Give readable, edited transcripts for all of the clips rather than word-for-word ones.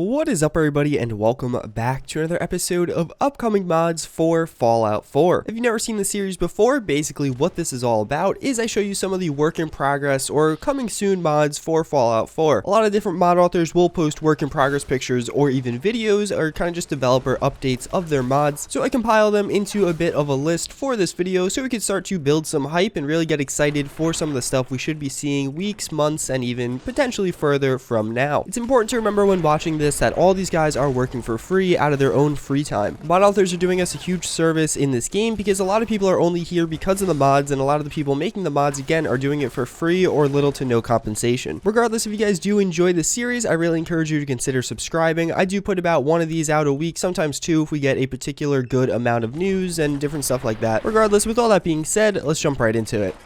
What is up, everybody, and welcome back to another episode of upcoming mods for Fallout 4. If you've never seen the series before, basically what this is all about is I show you some of the work in progress or coming soon mods for Fallout 4. A lot of different mod authors will post work in progress pictures or even videos or kind of just developer updates of their mods, so I compile them into a bit of a list for this video so we can start to build some hype and really get excited for some of the stuff we should be seeing weeks, months, and even potentially further from now. It's important to remember when watching this that all these guys are working for free out of their own free time. Mod authors are doing us a huge service in this game because a lot of people are only here because of the mods, and a lot of the people making the mods again are doing it for free or little to no compensation. Regardless, if you guys do enjoy this series, I really encourage you to consider subscribing. I do put about one of these out a week, sometimes two if we get a particular good amount of news and different stuff like that. Regardless, with all that being said, let's jump right into it.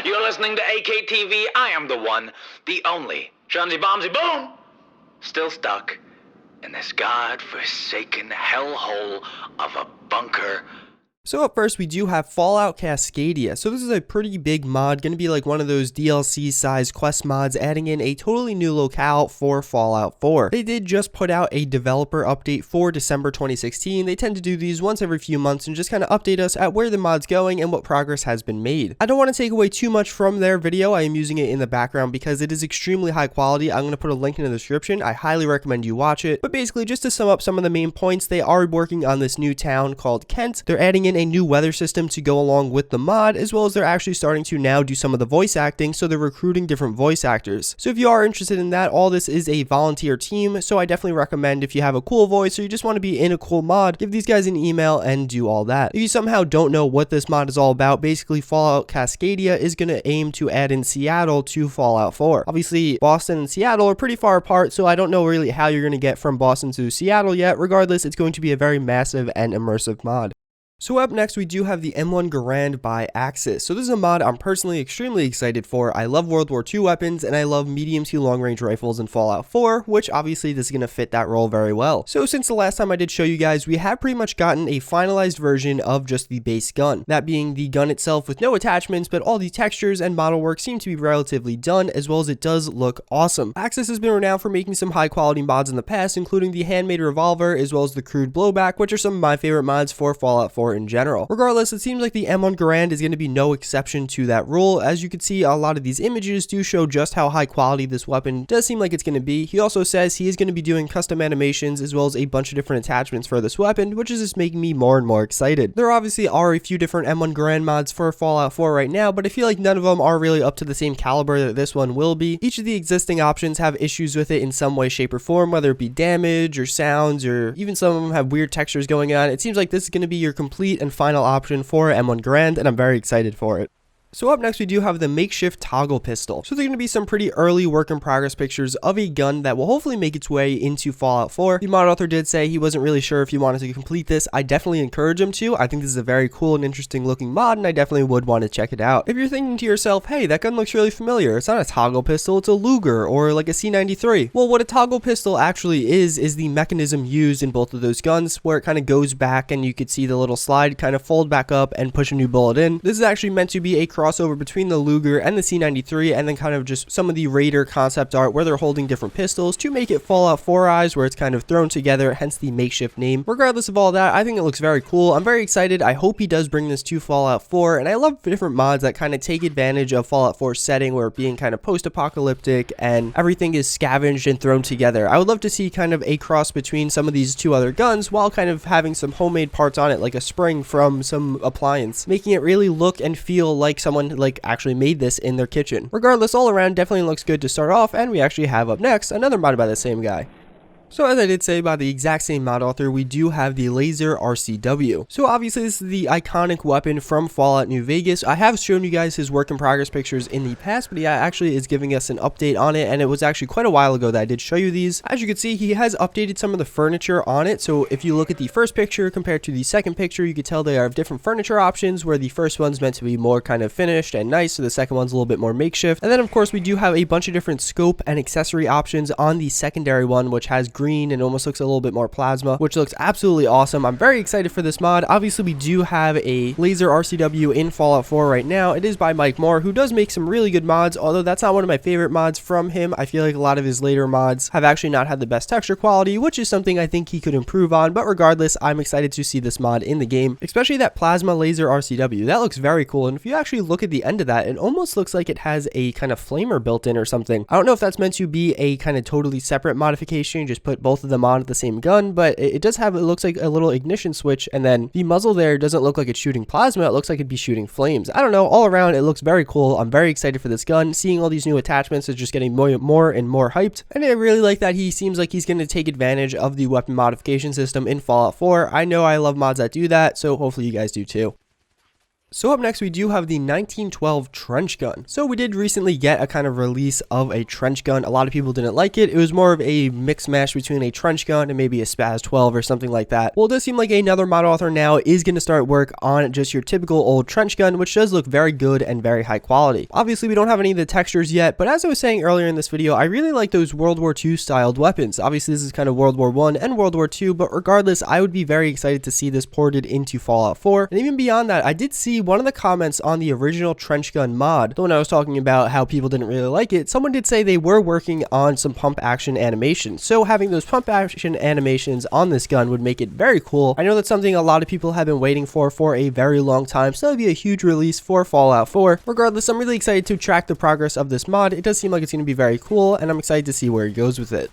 You're listening to AKTV. I am the one, the only, Chumsy Bombsy Boom, still stuck in this god-forsaken hellhole of a bunker. So up first, we do have Fallout CASCADIA. So this is a pretty big mod, going to be like one of those DLC sized quest mods, adding in a totally new locale for Fallout 4. They did just put out a developer update for December 2016. They tend to do these once every few months and just kind of update us at where the mod's going and what progress has been made. I don't want to take away too much from their video. I am using it in the background because it is extremely high quality. I'm going to put a link in the description. I highly recommend you watch it. But basically, just to sum up some of the main points, they are working on this new town called Kent. They're adding in a new weather system to go along with the mod, as well as they're actually starting to now do some of the voice acting, so they're recruiting different voice actors. So if you are interested in that, all this is a volunteer team, so I definitely recommend if you have a cool voice or you just want to be in a cool mod, give these guys an email and do all that. If you somehow don't know what this mod is all about, basically Fallout CASCADIA is going to aim to add in Seattle to Fallout 4. Obviously, Boston and Seattle are pretty far apart, so I don't know really how you're going to get from Boston to Seattle yet. Regardless, it's going to be a very massive and immersive mod. So up next, we do have the M1 GARAND by ASXAS. So this is a mod I'm personally extremely excited for. I love World War II weapons, and I love medium to long range rifles in Fallout 4, which obviously this is going to fit that role very well. So since the last time I did show you guys, we have pretty much gotten a finalized version of just the base gun. That being the gun itself with no attachments, but all the textures and model work seem to be relatively done, as well as it does look awesome. ASXAS has been renowned for making some high quality mods in the past, including the handmade revolver, as well as the crude blowback, which are some of my favorite mods for Fallout 4 in general. Regardless, it seems like the M1 GARAND is going to be no exception to that rule. As you can see, a lot of these images do show just how high quality this weapon does seem like it's going to be. He also says he is going to be doing custom animations as well as a bunch of different attachments for this weapon, which is just making me more and more excited. There obviously are a few different M1 GARAND mods for Fallout 4 right now, but I feel like none of them are really up to the same caliber that this one will be. Each of the existing options have issues with it in some way, shape, or form, whether it be damage or sounds, or even some of them have weird textures going on. It seems like this is going to be your complete and final option for M1 GARAND, and I'm very excited for it. So up next, we do have the makeshift toggle pistol. So there's going to be some pretty early work in progress pictures of a gun that will hopefully make its way into Fallout 4. The mod author did say he wasn't really sure if he wanted to complete this. I definitely encourage him to. I think this is a very cool and interesting looking mod, and I definitely would want to check it out. If you're thinking to yourself, hey, that gun looks really familiar. It's not a toggle pistol, it's a Luger or like a C93. Well, what a toggle pistol actually is the mechanism used in both of those guns, where it kind of goes back and you could see the little slide kind of fold back up and push a new bullet in. This is actually meant to be a crossover between the Luger and the C93, and then kind of just some of the Raider concept art where they're holding different pistols to make it Fallout 4 eyes, where it's kind of thrown together, hence the makeshift name. Regardless of all that, I think it looks very cool. I'm very excited. I hope he does bring this to Fallout 4, and I love different mods that kind of take advantage of Fallout 4's setting, where it being kind of post-apocalyptic and everything is scavenged and thrown together. I would love to see kind of a cross between some of these two other guns while kind of having some homemade parts on it, like a spring from some appliance, making it really look and feel like someone actually made this in their kitchen. Regardless, all around definitely looks good to start off, and we actually have up next another mod by the same guy. So as I did say, by the exact same mod author, we do have the Laser RCW. So obviously this is the iconic weapon from Fallout New Vegas. I have shown you guys his work in progress pictures in the past, but he actually is giving us an update on it, and it was actually quite a while ago that I did show you these. As you can see, he has updated some of the furniture on it. So if you look at the first picture compared to the second picture, you can tell they have different furniture options, where the first one's meant to be more kind of finished and nice, so the second one's a little bit more makeshift. And then of course we do have a bunch of different scope and accessory options on the secondary one, which has green and almost looks a little bit more plasma, which looks absolutely awesome. I'm very excited for this mod. Obviously, we do have a laser RCW in Fallout 4 right now. It is by Mike Moore, who does make some really good mods, although that's not one of my favorite mods from him. I feel like a lot of his later mods have actually not had the best texture quality, which is something I think he could improve on, but regardless, I'm excited to see this mod in the game, especially that plasma laser RCW. That looks very cool, and if you actually look at the end of that, it almost looks like it has a kind of flamer built in or something. I don't know if that's meant to be a kind of totally separate modification, just put both of them on at the same gun, but it does have, it looks like a little ignition switch, and then the muzzle there doesn't look like it's shooting plasma, it looks like it'd be shooting flames. I don't know, all around it looks very cool. I'm very excited for this gun. Seeing all these new attachments is just getting more and more hyped, and I really like that he seems like he's going to take advantage of the weapon modification system in Fallout 4. I know I love mods that do that, so hopefully you guys do too. So up next, we do have the 1912 trench gun. So we did recently get a kind of release of a trench gun. A lot of people didn't like it. It was more of a mix mash between a trench gun and maybe a SPAS 12 or something like that. Well, it does seem like another mod author now is going to start work on just your typical old trench gun, which does look very good and very high quality. Obviously, we don't have any of the textures yet, but as I was saying earlier in this video, I really like those World War II styled weapons. Obviously, this is kind of World War I and World War II, but regardless, I would be very excited to see this ported into Fallout 4. And even beyond that, I did see one of the comments on the original trench gun mod, the one I was talking about how people didn't really like it. Someone did say they were working on some pump action animations, so having those pump action animations on this gun would make it very cool. I know that's something a lot of people have been waiting for a very long time, so that'll be a huge release for Fallout 4. Regardless, I'm really excited to track the progress of this mod. It does seem like it's going to be very cool, and I'm excited to see where he goes with it.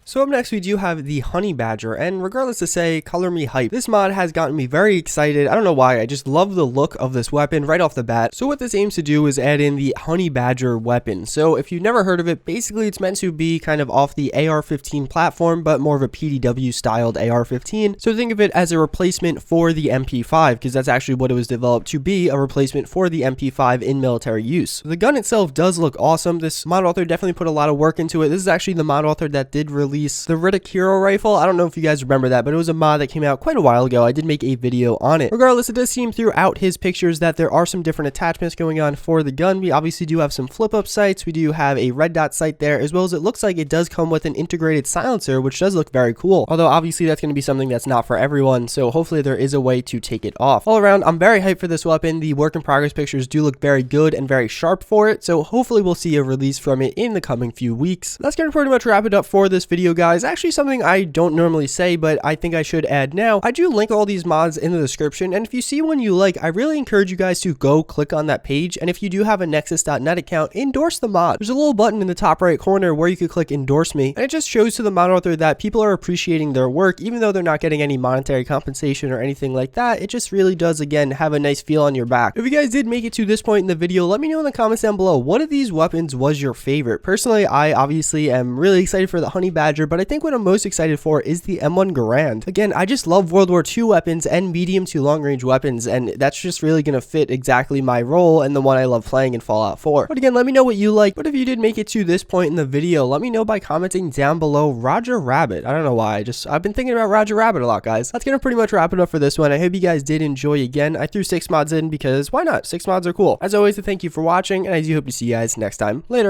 So up next, we do have the Honey Badger, and regardless to say, color me hype. This mod has gotten me very excited. I don't know why, I just love the look of this weapon right off the bat. So what this aims to do is add in the Honey Badger weapon. So if you've never heard of it, basically it's meant to be kind of off the AR-15 platform, but more of a PDW styled AR-15. So think of it as a replacement for the MP5, because that's actually what it was developed to be, a replacement for the MP5 in military use. The gun itself does look awesome. This mod author definitely put a lot of work into it. This is actually the mod author that did release the Riddick Hero rifle. I don't know if you guys remember that, but it was a mod that came out quite a while ago. I did make a video on it. Regardless, it does seem throughout his pictures that there are some different attachments going on for the gun. We obviously do have some flip-up sights. We do have a red dot sight there, as well as it looks like it does come with an integrated silencer, which does look very cool. Although obviously that's going to be something that's not for everyone, so hopefully there is a way to take it off. All around, I'm very hyped for this weapon. The work in progress pictures do look very good and very sharp for it, so hopefully we'll see a release from it in the coming few weeks. That's going to pretty much wrap it up for this video, guys. Actually, something I don't normally say, but I think I should add now. I do link all these mods in the description, and if you see one you like, I really encourage you guys to go click on that page, and if you do have a Nexus.net account, endorse the mod. There's a little button in the top right corner where you could click endorse me, and it just shows to the mod author that people are appreciating their work, even though they're not getting any monetary compensation or anything like that. It just really does, again, have a nice feel on your back. If you guys did make it to this point in the video, let me know in the comments down below, what of these weapons was your favorite? Personally, I obviously am really excited for the Honey Badger, but I think what I'm most excited for is the M1 Garand. Again, I just love World War II weapons and medium to long range weapons, and that's just really going to fit exactly my role and the one I love playing in Fallout 4. But again, let me know what you like. But if you did make it to this point in the video, let me know by commenting down below Roger Rabbit. I don't know why, I've been thinking about Roger Rabbit a lot, guys. That's going to pretty much wrap it up for this one. I hope you guys did enjoy. Again, I threw 6 mods in because why not? 6 mods are cool. As always, thank you for watching, and I do hope to see you guys next time. Later.